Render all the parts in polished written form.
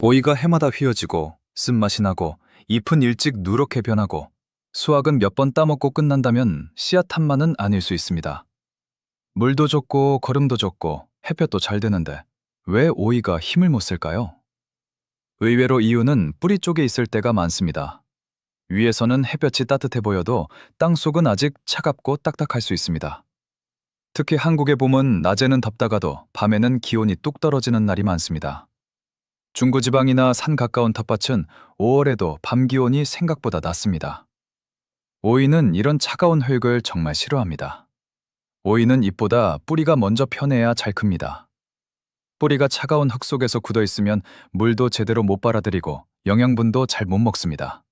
오이가 해마다 휘어지고 쓴맛이 나고 잎은 일찍 누렇게 변하고 수확은 몇 번 따먹고 끝난다면 씨앗 탐만은 아닐 수 있습니다. 물도 좋고 거름도 좋고 햇볕도 잘 되는데 왜 오이가 힘을 못 쓸까요? 의외로 이유는 뿌리 쪽에 있을 때가 많습니다. 위에서는 햇볕이 따뜻해 보여도 땅속은 아직 차갑고 딱딱할 수 있습니다. 특히 한국의 봄은 낮에는 덥다가도 밤에는 기온이 뚝 떨어지는 날이 많습니다. 중부지방이나 산 가까운 텃밭은 5월에도 밤 기온이 생각보다 낮습니다. 오이는 이런 차가운 흙을 정말 싫어합니다. 오이는 잎보다 뿌리가 먼저 펴내야 잘 큽니다. 뿌리가 차가운 흙 속에서 굳어 있으면 물도 제대로 못 빨아들이고 영양분도 잘 못 먹습니다.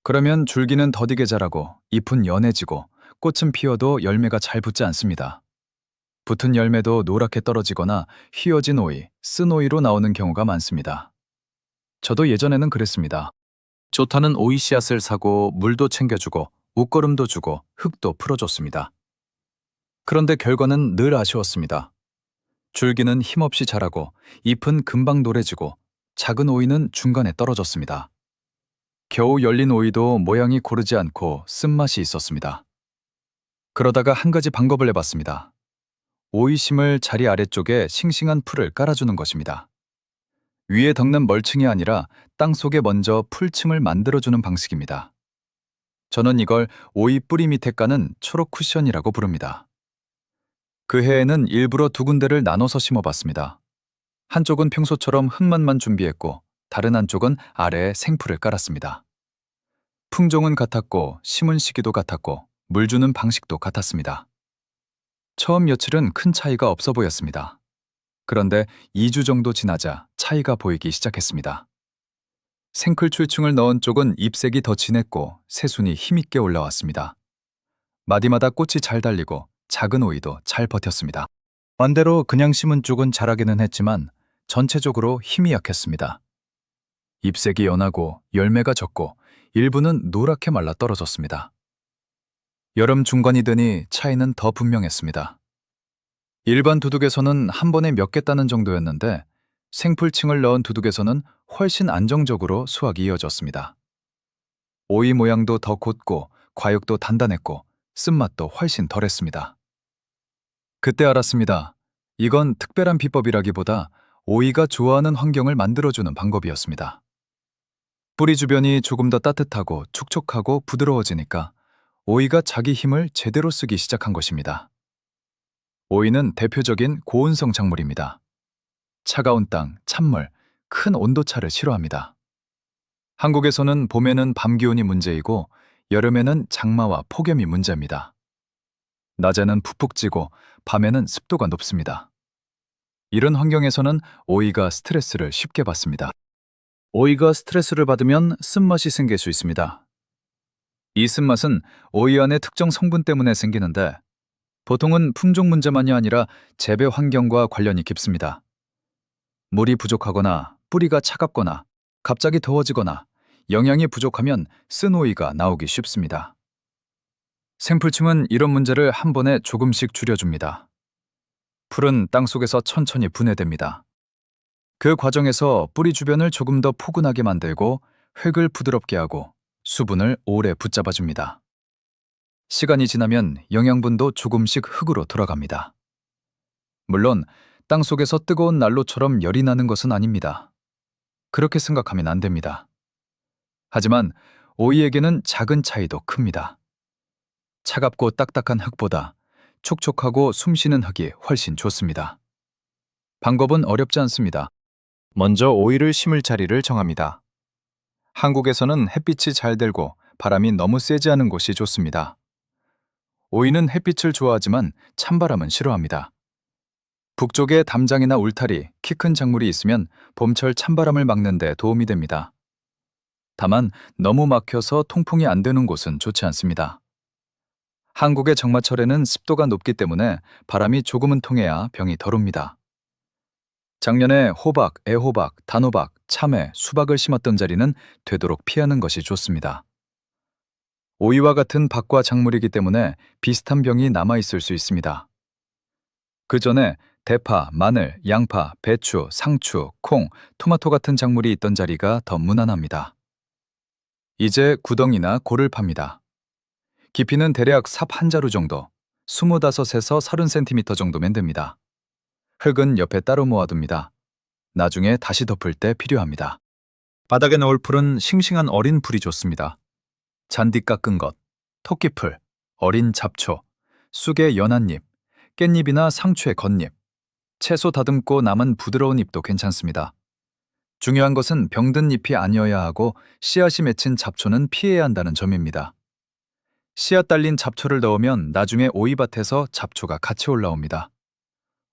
그러면 줄기는 더디게 자라고 잎은 연해지고 꽃은 피어도 열매가 잘 붙지 않습니다. 붙은 열매도 노랗게 떨어지거나 휘어진 오이, 쓴 오이로 나오는 경우가 많습니다. 저도 예전에는 그랬습니다. 좋다는 오이 씨앗을 사고 물도 챙겨주고 웃거름도 주고 흙도 풀어줬습니다. 그런데 결과는 늘 아쉬웠습니다. 줄기는 힘없이 자라고 잎은 금방 노래지고 작은 오이는 중간에 떨어졌습니다. 겨우 열린 오이도 모양이 고르지 않고 쓴맛이 있었습니다. 그러다가 한 가지 방법을 해봤습니다. 오이심을 자리 아래쪽에 싱싱한 풀을 깔아주는 것입니다. 위에 덮는 멀층이 아니라 땅 속에 먼저 풀층을 만들어주는 방식입니다. 저는 이걸 오이 뿌리 밑에 까는 초록 쿠션이라고 부릅니다. 그 해에는 일부러 두 군데를 나눠서 심어봤습니다. 한쪽은 평소처럼 흙만만 준비했고 다른 한쪽은 아래에 생풀을 깔았습니다. 품종은 같았고 심은 시기도 같았고 물 주는 방식도 같았습니다. 처음 며칠은 큰 차이가 없어 보였습니다. 그런데 2주 정도 지나자 차이가 보이기 시작했습니다. 생클출층을 넣은 쪽은 잎색이 더 진했고 새순이 힘있게 올라왔습니다. 마디마다 꽃이 잘 달리고 작은 오이도 잘 버텼습니다. 반대로 그냥 심은 쪽은 자라기는 했지만 전체적으로 힘이 약했습니다. 잎색이 연하고 열매가 적고 일부는 노랗게 말라 떨어졌습니다. 여름 중반이 되니 차이는 더 분명했습니다. 일반 두둑에서는 한 번에 몇 개 따는 정도였는데 생풀층을 넣은 두둑에서는 훨씬 안정적으로 수확이 이어졌습니다. 오이 모양도 더 곧고 과육도 단단했고 쓴맛도 훨씬 덜했습니다. 그때 알았습니다. 이건 특별한 비법이라기보다 오이가 좋아하는 환경을 만들어주는 방법이었습니다. 뿌리 주변이 조금 더 따뜻하고 촉촉하고 부드러워지니까 오이가 자기 힘을 제대로 쓰기 시작한 것입니다. 오이는 대표적인 고온성 작물입니다. 차가운 땅, 찬물, 큰 온도차를 싫어합니다. 한국에서는 봄에는 밤 기온이 문제이고 여름에는 장마와 폭염이 문제입니다. 낮에는 푹푹 찌고 밤에는 습도가 높습니다. 이런 환경에서는 오이가 스트레스를 쉽게 받습니다. 오이가 스트레스를 받으면 쓴맛이 생길 수 있습니다. 이 쓴맛은 오이 안의 특정 성분 때문에 생기는데 보통은 품종 문제만이 아니라 재배 환경과 관련이 깊습니다. 물이 부족하거나 뿌리가 차갑거나 갑자기 더워지거나 영양이 부족하면 쓴 오이가 나오기 쉽습니다. 생풀층은 이런 문제를 한 번에 조금씩 줄여줍니다. 풀은 땅속에서 천천히 분해됩니다. 그 과정에서 뿌리 주변을 조금 더 포근하게 만들고 흙을 부드럽게 하고 수분을 오래 붙잡아줍니다. 시간이 지나면 영양분도 조금씩 흙으로 돌아갑니다. 물론 땅속에서 뜨거운 난로처럼 열이 나는 것은 아닙니다. 그렇게 생각하면 안 됩니다. 하지만 오이에게는 작은 차이도 큽니다. 차갑고 딱딱한 흙보다 촉촉하고 숨쉬는 흙이 훨씬 좋습니다. 방법은 어렵지 않습니다. 먼저 오이를 심을 자리를 정합니다. 한국에서는 햇빛이 잘 들고 바람이 너무 세지 않은 곳이 좋습니다. 오이는 햇빛을 좋아하지만 찬바람은 싫어합니다. 북쪽에 담장이나 울타리, 키 큰 작물이 있으면 봄철 찬바람을 막는 데 도움이 됩니다. 다만 너무 막혀서 통풍이 안 되는 곳은 좋지 않습니다. 한국의 정마철에는 습도가 높기 때문에 바람이 조금은 통해야 병이 덜 옵니다. 작년에 호박, 애호박, 단호박, 참외, 수박을 심었던 자리는 되도록 피하는 것이 좋습니다. 오이와 같은 박과 작물이기 때문에 비슷한 병이 남아있을 수 있습니다. 그 전에 대파, 마늘, 양파, 배추, 상추, 콩, 토마토 같은 작물이 있던 자리가 더 무난합니다. 이제 구덩이나 골을 팝니다. 깊이는 대략 삽 한 자루 정도, 25에서 30cm 정도면 됩니다. 흙은 옆에 따로 모아둡니다. 나중에 다시 덮을 때 필요합니다. 바닥에 넣을 풀은 싱싱한 어린 풀이 좋습니다. 잔디 깎은 것, 토끼풀, 어린 잡초, 쑥의 연한 잎, 깻잎이나 상추의 겉잎, 채소 다듬고 남은 부드러운 잎도 괜찮습니다. 중요한 것은 병든 잎이 아니어야 하고 씨앗이 맺힌 잡초는 피해야 한다는 점입니다. 씨앗 달린 잡초를 넣으면 나중에 오이밭에서 잡초가 같이 올라옵니다.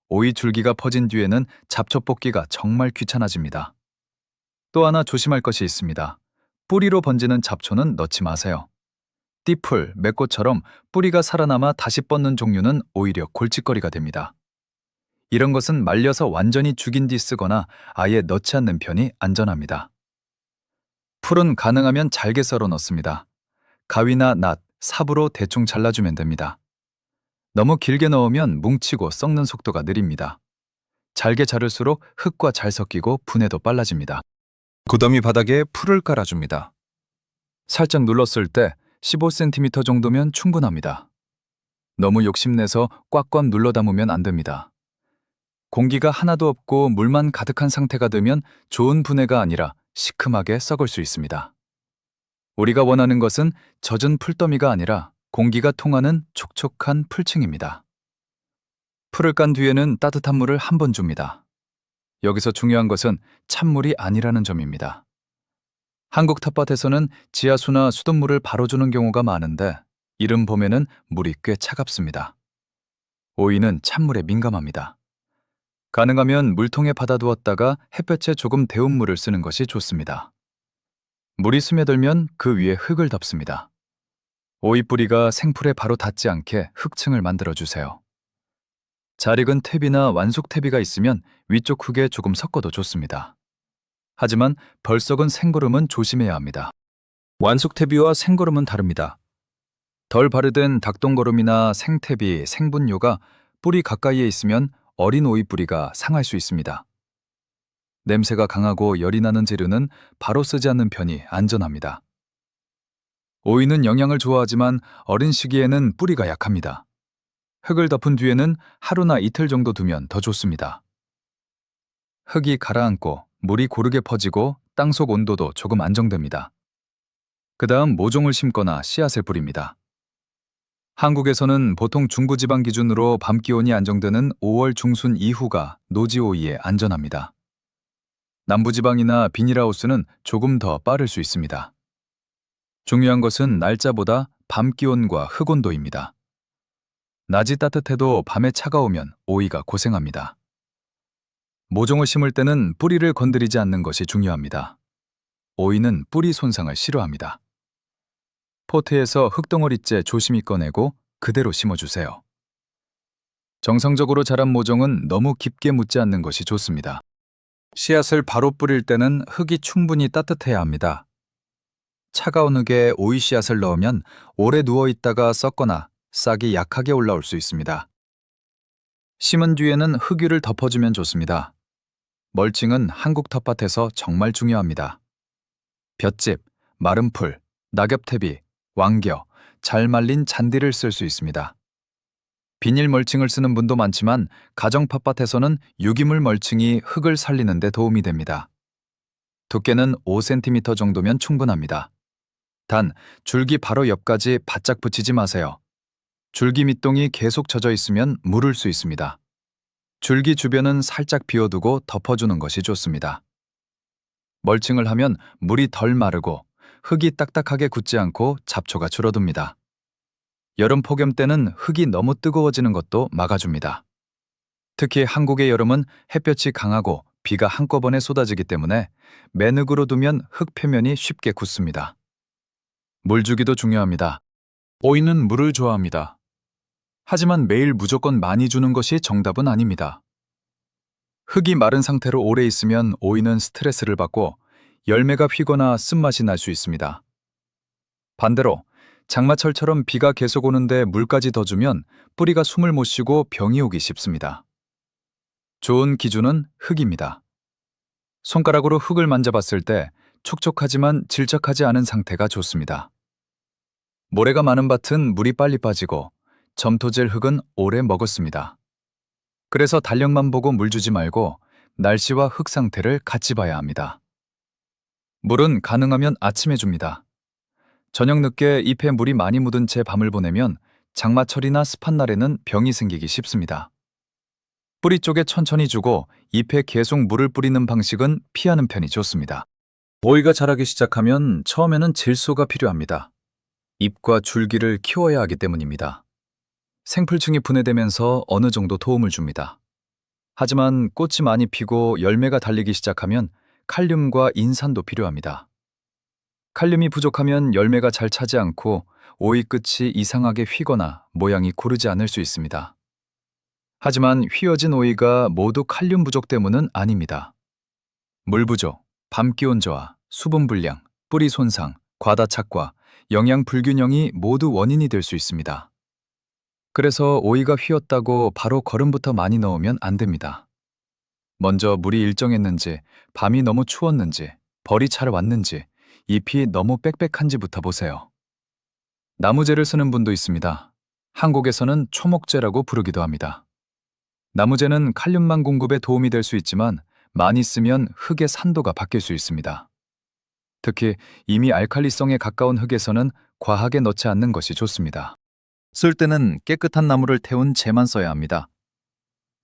오이 줄기가 퍼진 뒤에는 잡초 뽑기가 정말 귀찮아집니다. 또 하나 조심할 것이 있습니다. 뿌리로 번지는 잡초는 넣지 마세요. 띠풀, 맥꽃처럼 뿌리가 살아남아 다시 뻗는 종류는 오히려 골칫거리가 됩니다. 이런 것은 말려서 완전히 죽인 뒤 쓰거나 아예 넣지 않는 편이 안전합니다. 풀은 가능하면 잘게 썰어 넣습니다. 가위나 낫, 삽으로 대충 잘라주면 됩니다. 너무 길게 넣으면 뭉치고 썩는 속도가 느립니다. 잘게 자를수록 흙과 잘 섞이고 분해도 빨라집니다. 구더미 바닥에 풀을 깔아줍니다. 살짝 눌렀을 때 15cm 정도면 충분합니다. 너무 욕심내서 꽉꽉 눌러 담으면 안 됩니다. 공기가 하나도 없고 물만 가득한 상태가 되면 좋은 분해가 아니라 시큼하게 썩을 수 있습니다. 우리가 원하는 것은 젖은 풀더미가 아니라 공기가 통하는 촉촉한 풀층입니다. 풀을 깐 뒤에는 따뜻한 물을 한 번 줍니다. 여기서 중요한 것은 찬물이 아니라는 점입니다. 한국 텃밭에서는 지하수나 수돗물을 바로 주는 경우가 많은데 이른 봄에는 물이 꽤 차갑습니다. 오이는 찬물에 민감합니다. 가능하면 물통에 받아두었다가 햇볕에 조금 데운 물을 쓰는 것이 좋습니다. 물이 스며들면 그 위에 흙을 덮습니다. 오이 뿌리가 생풀에 바로 닿지 않게 흙층을 만들어주세요. 잘 익은 퇴비나 완숙 퇴비가 있으면 위쪽 흙에 조금 섞어도 좋습니다. 하지만 벌썩은 생거름은 조심해야 합니다. 완숙 퇴비와 생거름은 다릅니다. 덜 발효된 닭똥거름이나 생퇴비, 생분뇨가 뿌리 가까이에 있으면 어린 오이 뿌리가 상할 수 있습니다. 냄새가 강하고 열이 나는 재료는 바로 쓰지 않는 편이 안전합니다. 오이는 영양을 좋아하지만 어린 시기에는 뿌리가 약합니다. 흙을 덮은 뒤에는 하루나 이틀 정도 두면 더 좋습니다. 흙이 가라앉고 물이 고르게 퍼지고 땅속 온도도 조금 안정됩니다. 그 다음 모종을 심거나 씨앗을 뿌립니다. 한국에서는 보통 중부지방 기준으로 밤 기온이 안정되는 5월 중순 이후가 노지오이에 안전합니다. 남부지방이나 비닐하우스는 조금 더 빠를 수 있습니다. 중요한 것은 날짜보다 밤 기온과 흙온도입니다. 낮이 따뜻해도 밤에 차가우면 오이가 고생합니다. 모종을 심을 때는 뿌리를 건드리지 않는 것이 중요합니다. 오이는 뿌리 손상을 싫어합니다. 포트에서 흙덩어리째 조심히 꺼내고 그대로 심어주세요. 정상적으로 자란 모종은 너무 깊게 묻지 않는 것이 좋습니다. 씨앗을 바로 뿌릴 때는 흙이 충분히 따뜻해야 합니다. 차가운 흙에 오이 씨앗을 넣으면 오래 누워있다가 썩거나 싹이 약하게 올라올 수 있습니다. 심은 뒤에는 흙 위를 덮어주면 좋습니다. 멀칭은 한국 텃밭에서 정말 중요합니다. 볏짚, 마른 풀, 낙엽퇴비, 왕겨, 잘 말린 잔디를 쓸 수 있습니다. 비닐 멀칭을 쓰는 분도 많지만 가정 텃밭에서는 유기물 멀칭이 흙을 살리는 데 도움이 됩니다. 두께는 5cm 정도면 충분합니다. 단, 줄기 바로 옆까지 바짝 붙이지 마세요. 줄기 밑동이 계속 젖어 있으면 물을 수 있습니다. 줄기 주변은 살짝 비워두고 덮어주는 것이 좋습니다. 멀칭을 하면 물이 덜 마르고 흙이 딱딱하게 굳지 않고 잡초가 줄어듭니다. 여름 폭염 때는 흙이 너무 뜨거워지는 것도 막아줍니다. 특히 한국의 여름은 햇볕이 강하고 비가 한꺼번에 쏟아지기 때문에 맨흙으로 두면 흙 표면이 쉽게 굳습니다. 물 주기도 중요합니다. 오이는 물을 좋아합니다. 하지만 매일 무조건 많이 주는 것이 정답은 아닙니다. 흙이 마른 상태로 오래 있으면 오이는 스트레스를 받고 열매가 휘거나 쓴맛이 날 수 있습니다. 반대로 장마철처럼 비가 계속 오는데 물까지 더 주면 뿌리가 숨을 못 쉬고 병이 오기 쉽습니다. 좋은 기준은 흙입니다. 손가락으로 흙을 만져봤을 때 촉촉하지만 질척하지 않은 상태가 좋습니다. 모래가 많은 밭은 물이 빨리 빠지고 점토질 흙은 오래 먹었습니다. 그래서 달력만 보고 물 주지 말고 날씨와 흙 상태를 같이 봐야 합니다. 물은 가능하면 아침에 줍니다. 저녁 늦게 잎에 물이 많이 묻은 채 밤을 보내면 장마철이나 습한 날에는 병이 생기기 쉽습니다. 뿌리 쪽에 천천히 주고 잎에 계속 물을 뿌리는 방식은 피하는 편이 좋습니다. 오이가 자라기 시작하면 처음에는 질소가 필요합니다. 잎과 줄기를 키워야 하기 때문입니다. 생풀층이 분해되면서 어느 정도 도움을 줍니다. 하지만 꽃이 많이 피고 열매가 달리기 시작하면 칼륨과 인산도 필요합니다. 칼륨이 부족하면 열매가 잘 차지 않고 오이 끝이 이상하게 휘거나 모양이 고르지 않을 수 있습니다. 하지만 휘어진 오이가 모두 칼륨 부족 때문은 아닙니다. 물 부족, 밤기온 저하, 수분 불량, 뿌리 손상, 과다 착과, 영양 불균형이 모두 원인이 될 수 있습니다. 그래서 오이가 휘었다고 바로 거름부터 많이 넣으면 안 됩니다. 먼저 물이 일정했는지, 밤이 너무 추웠는지, 벌이 잘 왔는지, 잎이 너무 빽빽한지부터 보세요. 나무재를 쓰는 분도 있습니다. 한국에서는 초목재라고 부르기도 합니다. 나무재는 칼륨만 공급에 도움이 될 수 있지만 많이 쓰면 흙의 산도가 바뀔 수 있습니다. 특히 이미 알칼리성에 가까운 흙에서는 과하게 넣지 않는 것이 좋습니다. 쓸 때는 깨끗한 나무를 태운 재만 써야 합니다.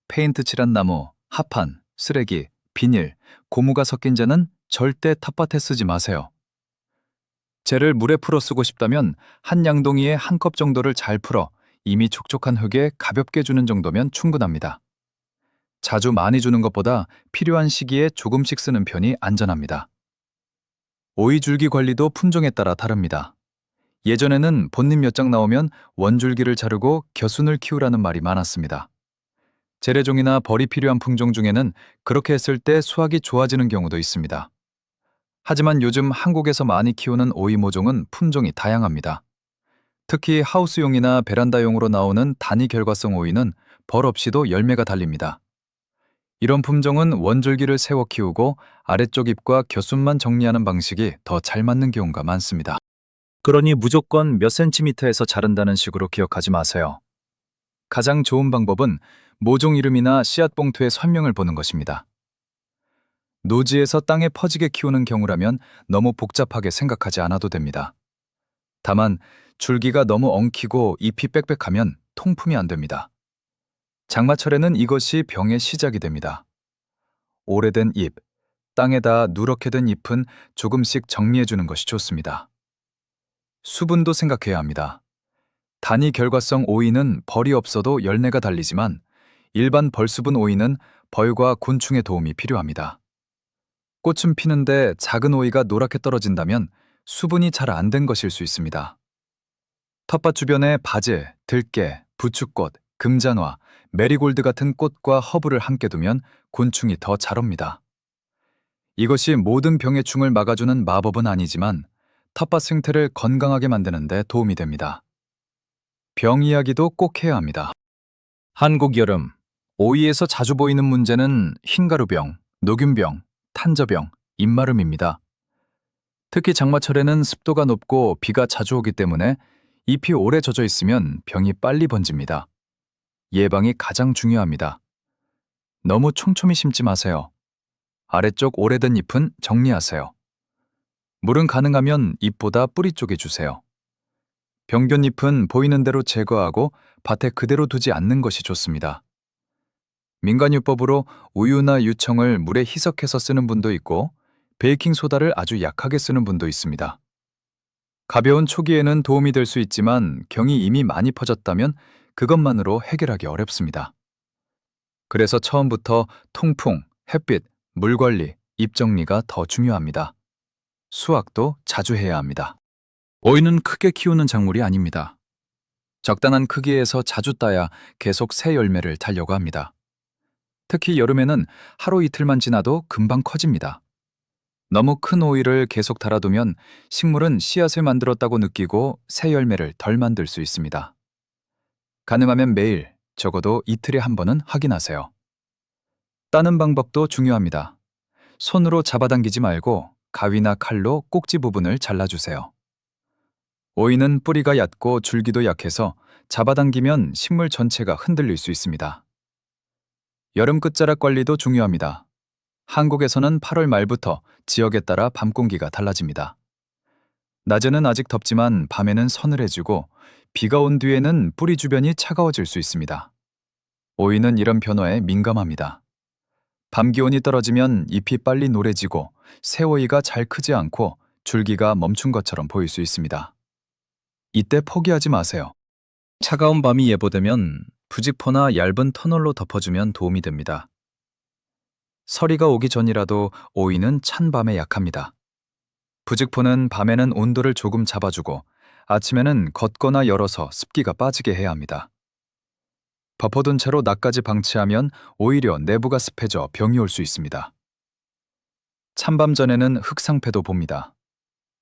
페인트 칠한 나무, 합판, 쓰레기, 비닐, 고무가 섞인 재는 절대 텃밭에 쓰지 마세요. 재를 물에 풀어 쓰고 싶다면 한 양동이에 한 컵 정도를 잘 풀어 이미 촉촉한 흙에 가볍게 주는 정도면 충분합니다. 자주 많이 주는 것보다 필요한 시기에 조금씩 쓰는 편이 안전합니다. 오이 줄기 관리도 품종에 따라 다릅니다. 예전에는 본잎 몇 장 나오면 원줄기를 자르고 겨순을 키우라는 말이 많았습니다. 재래종이나 벌이 필요한 품종 중에는 그렇게 했을 때 수확이 좋아지는 경우도 있습니다. 하지만 요즘 한국에서 많이 키우는 오이 모종은 품종이 다양합니다. 특히 하우스용이나 베란다용으로 나오는 단위 결과성 오이는 벌 없이도 열매가 달립니다. 이런 품종은 원줄기를 세워 키우고 아래쪽 잎과 겨순만 정리하는 방식이 더 잘 맞는 경우가 많습니다. 그러니 무조건 몇 센티미터에서 자른다는 식으로 기억하지 마세요. 가장 좋은 방법은 모종 이름이나 씨앗 봉투의 설명을 보는 것입니다. 노지에서 땅에 퍼지게 키우는 경우라면 너무 복잡하게 생각하지 않아도 됩니다. 다만 줄기가 너무 엉키고 잎이 빽빽하면 통품이 안 됩니다. 장마철에는 이것이 병의 시작이 됩니다. 오래된 잎, 땅에다 누렇게 된 잎은 조금씩 정리해주는 것이 좋습니다. 수분도 생각해야 합니다. 단위 결과성 오이는 벌이 없어도 열매가 달리지만 일반 벌수분 오이는 벌과 곤충의 도움이 필요합니다. 꽃은 피는데 작은 오이가 노랗게 떨어진다면 수분이 잘 안 된 것일 수 있습니다. 텃밭 주변에 바제, 들깨, 부추꽃, 금잔화, 메리골드 같은 꽃과 허브를 함께 두면 곤충이 더 잘 옵니다. 이것이 모든 병의 충을 막아주는 마법은 아니지만 텃밭 생태를 건강하게 만드는 데 도움이 됩니다. 병 이야기도 꼭 해야 합니다. 한국 여름, 오이에서 자주 보이는 문제는 흰가루병, 녹균병, 탄저병, 잎마름입니다. 특히 장마철에는 습도가 높고 비가 자주 오기 때문에 잎이 오래 젖어 있으면 병이 빨리 번집니다. 예방이 가장 중요합니다. 너무 촘촘히 심지 마세요. 아래쪽 오래된 잎은 정리하세요. 물은 가능하면 잎보다 뿌리 쪽에 주세요. 병균잎은 보이는 대로 제거하고 밭에 그대로 두지 않는 것이 좋습니다. 민간요법으로 우유나 유청을 물에 희석해서 쓰는 분도 있고 베이킹소다를 아주 약하게 쓰는 분도 있습니다. 가벼운 초기에는 도움이 될 수 있지만 병이 이미 많이 퍼졌다면 그것만으로 해결하기 어렵습니다. 그래서 처음부터 통풍, 햇빛, 물 관리, 잎 정리가 더 중요합니다. 수확도 자주 해야 합니다. 오이는 크게 키우는 작물이 아닙니다. 적당한 크기에서 자주 따야 계속 새 열매를 달려고 합니다. 특히 여름에는 하루 이틀만 지나도 금방 커집니다. 너무 큰 오이를 계속 달아두면 식물은 씨앗을 만들었다고 느끼고 새 열매를 덜 만들 수 있습니다. 가능하면 매일, 적어도 이틀에 한 번은 확인하세요. 따는 방법도 중요합니다. 손으로 잡아당기지 말고 가위나 칼로 꼭지 부분을 잘라주세요. 오이는 뿌리가 얕고 줄기도 약해서 잡아당기면 식물 전체가 흔들릴 수 있습니다. 여름 끝자락 관리도 중요합니다. 한국에서는 8월 말부터 지역에 따라 밤 공기가 달라집니다. 낮에는 아직 덥지만 밤에는 서늘해지고 비가 온 뒤에는 뿌리 주변이 차가워질 수 있습니다. 오이는 이런 변화에 민감합니다. 밤 기온이 떨어지면 잎이 빨리 노래지고 새 오이가 잘 크지 않고 줄기가 멈춘 것처럼 보일 수 있습니다. 이때 포기하지 마세요. 차가운 밤이 예보되면 부직포나 얇은 터널로 덮어주면 도움이 됩니다. 서리가 오기 전이라도 오이는 찬 밤에 약합니다. 부직포는 밤에는 온도를 조금 잡아주고 아침에는 걷거나 열어서 습기가 빠지게 해야 합니다. 덮어둔 채로 낮까지 방치하면 오히려 내부가 습해져 병이 올 수 있습니다. 찬밤 전에는 흙 상태도 봅니다.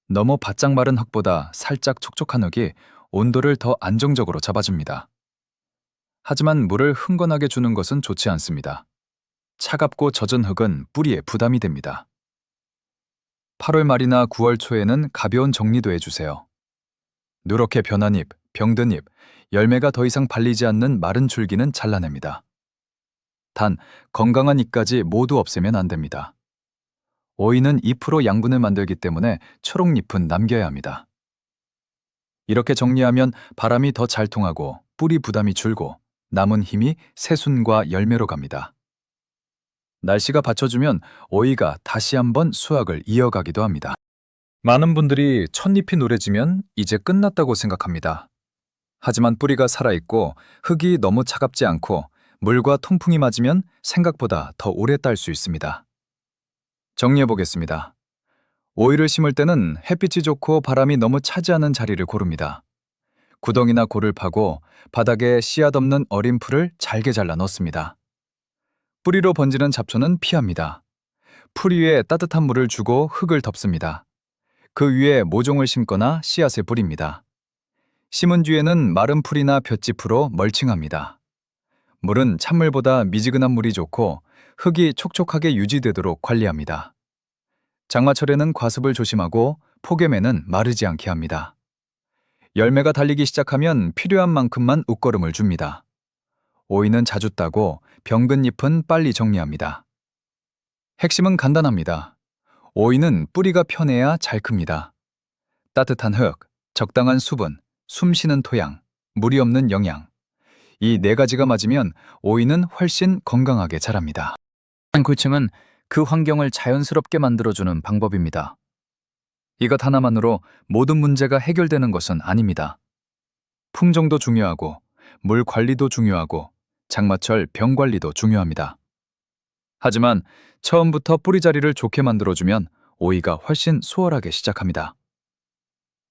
너무 바짝 마른 흙보다 살짝 촉촉한 흙이 온도를 더 안정적으로 잡아줍니다. 하지만 물을 흥건하게 주는 것은 좋지 않습니다. 차갑고 젖은 흙은 뿌리에 부담이 됩니다. 8월 말이나 9월 초에는 가벼운 정리도 해주세요. 누렇게 변한 잎, 병든 잎, 열매가 더 이상 발리지 않는 마른 줄기는 잘라냅니다. 단, 건강한 잎까지 모두 없애면 안 됩니다. 오이는 잎으로 양분을 만들기 때문에 초록잎은 남겨야 합니다. 이렇게 정리하면 바람이 더 잘 통하고 뿌리 부담이 줄고 남은 힘이 새순과 열매로 갑니다. 날씨가 받쳐주면 오이가 다시 한번 수확을 이어가기도 합니다. 많은 분들이 첫 잎이 노래지면 이제 끝났다고 생각합니다. 하지만 뿌리가 살아있고 흙이 너무 차갑지 않고 물과 통풍이 맞으면 생각보다 더 오래 딸 수 있습니다. 정리해보겠습니다. 오이를 심을 때는 햇빛이 좋고 바람이 너무 차지 않은 자리를 고릅니다. 구덩이나 골을 파고 바닥에 씨앗 없는 어린 풀을 잘게 잘라 넣습니다. 뿌리로 번지는 잡초는 피합니다. 풀 위에 따뜻한 물을 주고 흙을 덮습니다. 그 위에 모종을 심거나 씨앗을 뿌립니다. 심은 뒤에는 마른 풀이나 볏짚으로 멀칭합니다. 물은 찬물보다 미지근한 물이 좋고 흙이 촉촉하게 유지되도록 관리합니다. 장마철에는 과습을 조심하고 폭염에는 마르지 않게 합니다. 열매가 달리기 시작하면 필요한 만큼만 웃거름을 줍니다. 오이는 자주 따고 병든 잎은 빨리 정리합니다. 핵심은 간단합니다. 오이는 뿌리가 편해야 잘 큽니다. 따뜻한 흙, 적당한 수분, 숨쉬는 토양, 물이 없는 영양. 이 네 가지가 맞으면 오이는 훨씬 건강하게 자랍니다. 굴층은 그 환경을 자연스럽게 만들어주는 방법입니다. 이것 하나만으로 모든 문제가 해결되는 것은 아닙니다. 품종도 중요하고, 물 관리도 중요하고, 장마철 병 관리도 중요합니다. 하지만 처음부터 뿌리 자리를 좋게 만들어주면 오이가 훨씬 수월하게 시작합니다.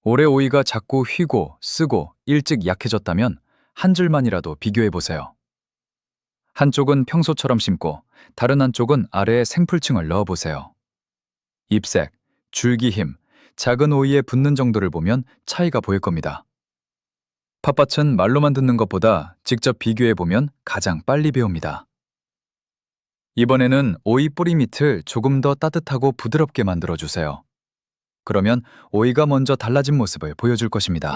올해 오이가 자꾸 휘고 쓰고 일찍 약해졌다면 한 줄만이라도 비교해보세요. 한쪽은 평소처럼 심고 다른 한쪽은 아래에 생풀층을 넣어보세요. 잎색, 줄기 힘, 작은 오이에 붙는 정도를 보면 차이가 보일 겁니다. 텃밭은 말로만 듣는 것보다 직접 비교해보면 가장 빨리 배웁니다. 이번에는 오이 뿌리 밑을 조금 더 따뜻하고 부드럽게 만들어주세요. 그러면 오이가 먼저 달라진 모습을 보여줄 것입니다.